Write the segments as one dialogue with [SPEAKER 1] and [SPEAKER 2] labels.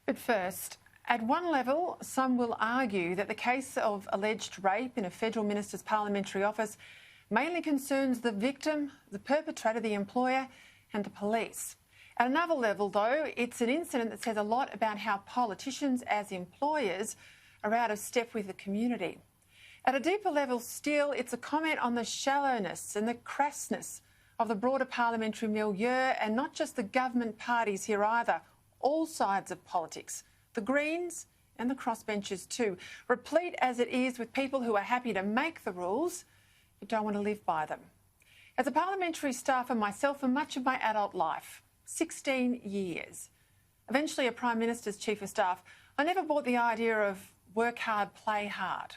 [SPEAKER 1] But first, at one level, some will argue that the case of alleged rape in a federal minister's parliamentary office mainly concerns the victim, the perpetrator, the employer and the police. At another level, though, it's an incident that says a lot about how politicians as employers are out of step with the community. At a deeper level still, it's a comment on the shallowness and the crassness of the broader parliamentary milieu, and not just the government parties here either, all sides of politics, the Greens and the crossbenchers too, replete as it is with people who are happy to make the rules but don't want to live by them. As a parliamentary staffer myself for much of my adult life, 16 years, eventually a Prime Minister's Chief of Staff, I never bought the idea of work hard, play hard.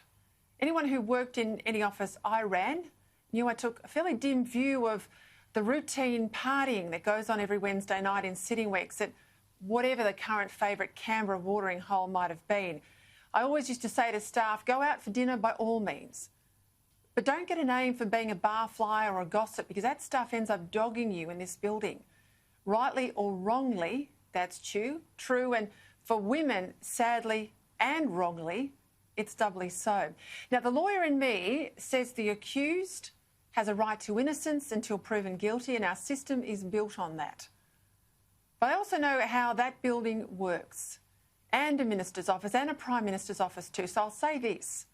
[SPEAKER 1] Anyone who worked in any office I ran knew I took a fairly dim view of the routine partying that goes on every Wednesday night in sitting weeks at whatever the current favourite Canberra watering hole might have been. I always used to say to staff, go out for dinner by all means, but don't get a name for being a barfly or a gossip, because that stuff ends up dogging you in this building. Rightly or wrongly, that's true, and for women, sadly and wrongly, it's doubly so. Now, the lawyer in me says the accused has a right to innocence until proven guilty, and our system is built on that. But I also know how that building works, and a minister's office and a Prime Minister's office too. So I'll say this.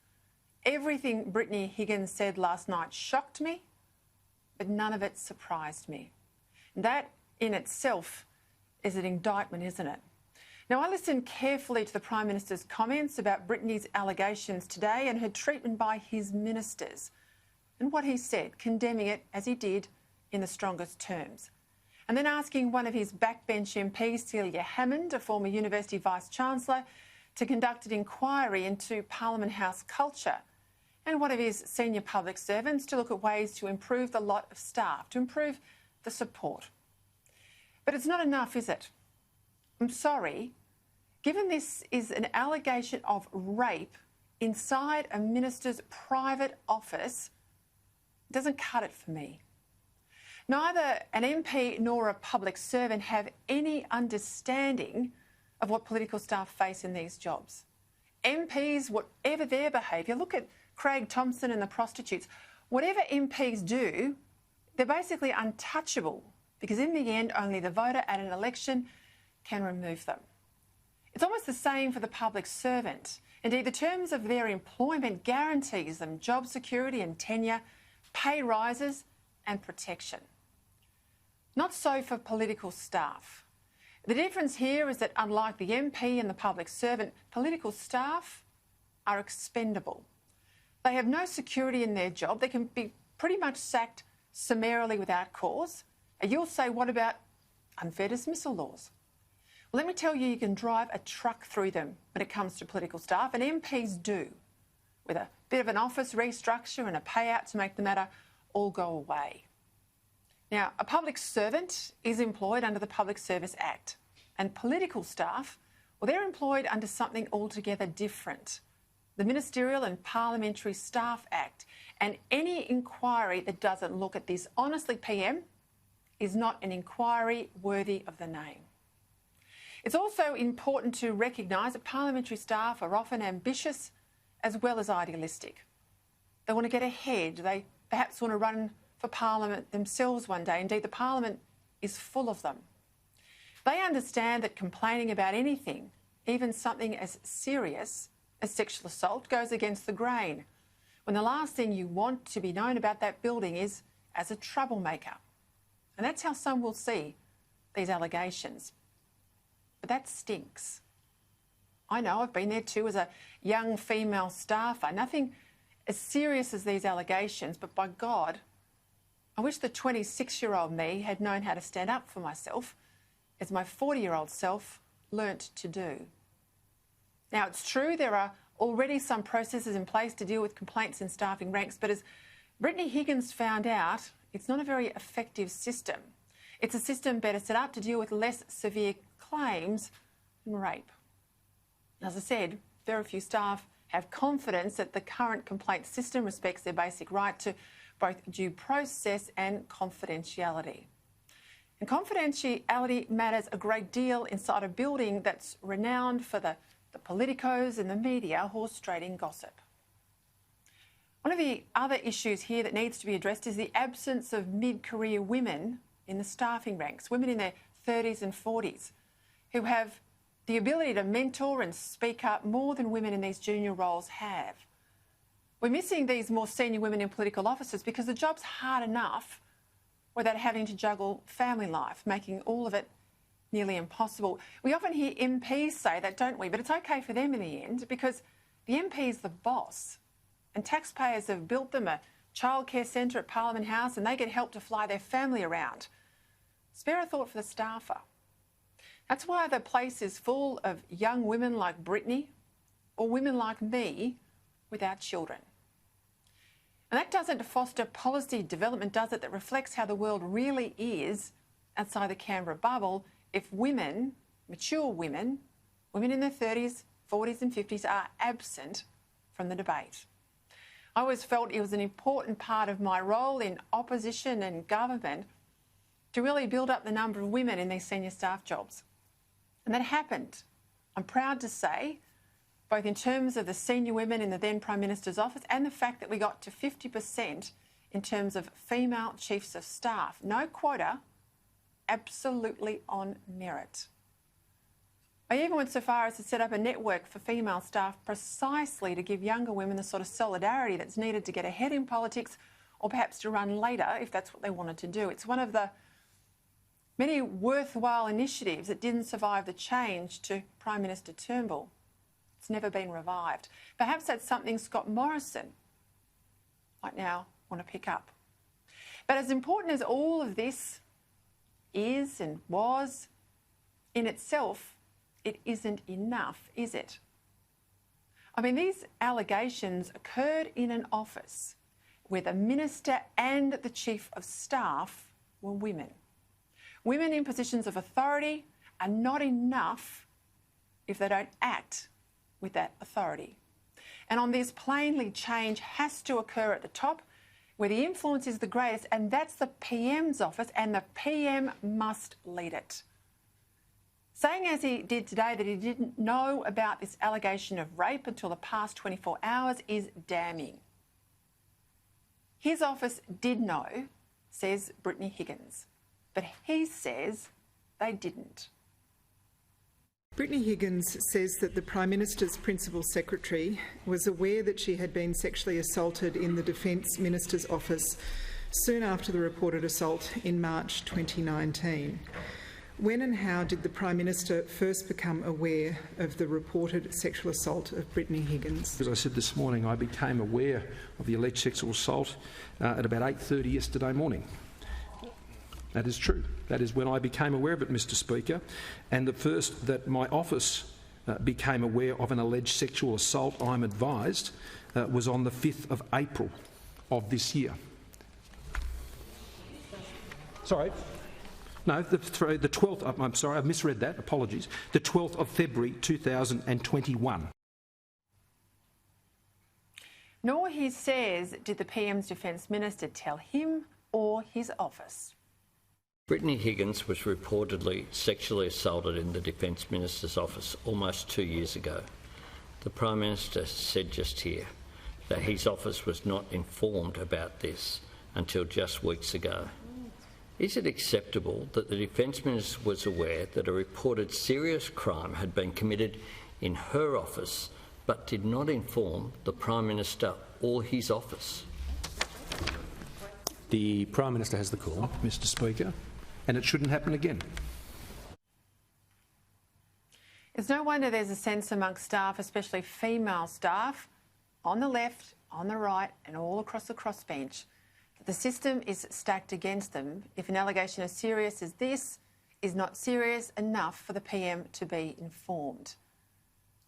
[SPEAKER 1] Everything Brittany Higgins said last night shocked me, but none of it surprised me. That in itself is an indictment, isn't it? Now, I listened carefully to the Prime Minister's comments about Brittany's allegations today and her treatment by his ministers, and what he said, condemning it as he did in the strongest terms. And then asking one of his backbench MPs, Celia Hammond, a former university vice-chancellor, to conduct an inquiry into Parliament House culture, and one of his senior public servants to look at ways to improve the lot of staff, to improve the support. But it's not enough, is it? I'm sorry. Given this is an allegation of rape inside a minister's private office, it doesn't cut it for me. Neither an MP nor a public servant have any understanding of what political staff face in these jobs. MPs, whatever their behaviour, look at Craig Thompson and the prostitutes, whatever MPs do, they're basically untouchable, because in the end, only the voter at an election can remove them. It's almost the same for the public servant. Indeed, the terms of their employment guarantees them job security and tenure, pay rises and protection. Not so for political staff. The difference here is that, unlike the MP and the public servant, political staff are expendable. They have no security in their job. They can be pretty much sacked summarily without cause. And you'll say, what about unfair dismissal laws? Well, let me tell you, you can drive a truck through them when it comes to political staff, and MPs do, with a bit of an office restructure and a payout to make the matter all go away. Now, a public servant is employed under the Public Service Act, and political staff, well, they're employed under something altogether different, the Ministerial and Parliamentary Staff Act. And any inquiry that doesn't look at this honestly, PM, is not an inquiry worthy of the name. It's also important to recognise that parliamentary staff are often ambitious as well as idealistic. They want to get ahead. They perhaps want to run for Parliament themselves one day. Indeed, the Parliament is full of them. They understand that complaining about anything, even something as serious as sexual assault, goes against the grain, when the last thing you want to be known about that building is as a troublemaker. And that's how some will see these allegations. But that stinks. I know, I've been there too as a young female staffer. Nothing as serious as these allegations, but by God, I wish the 26-year-old me had known how to stand up for myself, as my 40-year-old self learnt to do. Now, it's true there are already some processes in place to deal with complaints in staffing ranks, but as Brittany Higgins found out, it's not a very effective system. It's a system better set up to deal with less severe claims than rape. As I said, very few staff have confidence that the current complaint system respects their basic right to both due process and confidentiality. And confidentiality matters a great deal inside a building that's renowned for the politicos and the media horse-trading gossip. One of the other issues here that needs to be addressed is the absence of mid-career women in the staffing ranks, women in their 30s and 40s, who have the ability to mentor and speak up more than women in these junior roles have. We're missing these more senior women in political offices because the job's hard enough without having to juggle family life, making all of it nearly impossible. We often hear MPs say that, don't we? But it's okay for them in the end because the MP is the boss and taxpayers have built them a childcare centre at Parliament House and they get help to fly their family around. Spare a thought for the staffer. That's why the place is full of young women like Brittany or women like me without children. And that doesn't foster policy development, does it, that reflects how the world really is outside the Canberra bubble if women, mature women, women in their 30s, 40s and 50s are absent from the debate. I always felt it was an important part of my role in opposition and government to really build up the number of women in these senior staff jobs. And that happened, I'm proud to say, both in terms of the senior women in the then Prime Minister's office and the fact that we got to 50% in terms of female chiefs of staff. No quota, absolutely on merit. I even went so far as to set up a network for female staff precisely to give younger women the sort of solidarity that's needed to get ahead in politics or perhaps to run later if that's what they wanted to do. It's one of the many worthwhile initiatives that didn't survive the change to Prime Minister Turnbull. It's never been revived. Perhaps that's something Scott Morrison might now want to pick up. But as important as all of this is and was in itself, it isn't enough, is it? I mean, these allegations occurred in an office where the Minister and the Chief of Staff were women. Women in positions of authority are not enough if they don't act with that authority. And on this, plainly, change has to occur at the top where the influence is the greatest, and that's the PM's office, and the PM must lead it. Saying as he did today that he didn't know about this allegation of rape until the past 24 hours is damning. His office did know, says Brittany Higgins, but he says they didn't.
[SPEAKER 2] Brittany Higgins says that the Prime Minister's Principal Secretary was aware that she had been sexually assaulted in the Defence Minister's office soon after the reported assault in March 2019. When and how did the Prime Minister first become aware of the reported sexual assault of Brittany Higgins?
[SPEAKER 3] As I said this morning, I became aware of the alleged sexual assault at about 8:30 yesterday morning. That is true. That is when I became aware of it, Mr Speaker, and the first that my office became aware of an alleged sexual assault, I'm advised, was on the 5th of April of this year. Sorry. No, the 12th, I'm sorry, I've misread that, apologies. The 12th of February 2021.
[SPEAKER 1] Nor, he says, did the PM's Defence Minister tell him or his office.
[SPEAKER 4] Brittany Higgins was reportedly sexually assaulted in the Defence Minister's office almost 2 years ago. The Prime Minister said just here that his office was not informed about this until just weeks ago. Is it acceptable that the Defence Minister was aware that a reported serious crime had been committed in her office but did not inform the Prime Minister or his office?
[SPEAKER 3] The Prime Minister has the call, Mr Speaker, and it shouldn't happen again.
[SPEAKER 1] It's no wonder there's a sense amongst staff, especially female staff, on the left, on the right and all across the crossbench, that the system is stacked against them if an allegation as serious as this is not serious enough for the PM to be informed.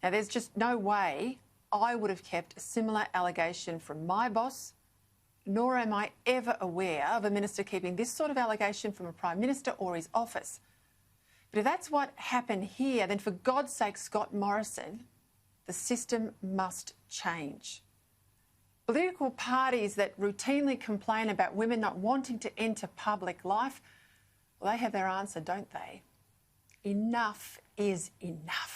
[SPEAKER 1] Now, there's just no way I would have kept a similar allegation from my boss, nor am I ever aware of a minister keeping this sort of allegation from a Prime Minister or his office. But if that's what happened here, then for God's sake, Scott Morrison, the system must change. Political parties that routinely complain about women not wanting to enter public life Well, they have their answer, don't they? Enough is enough.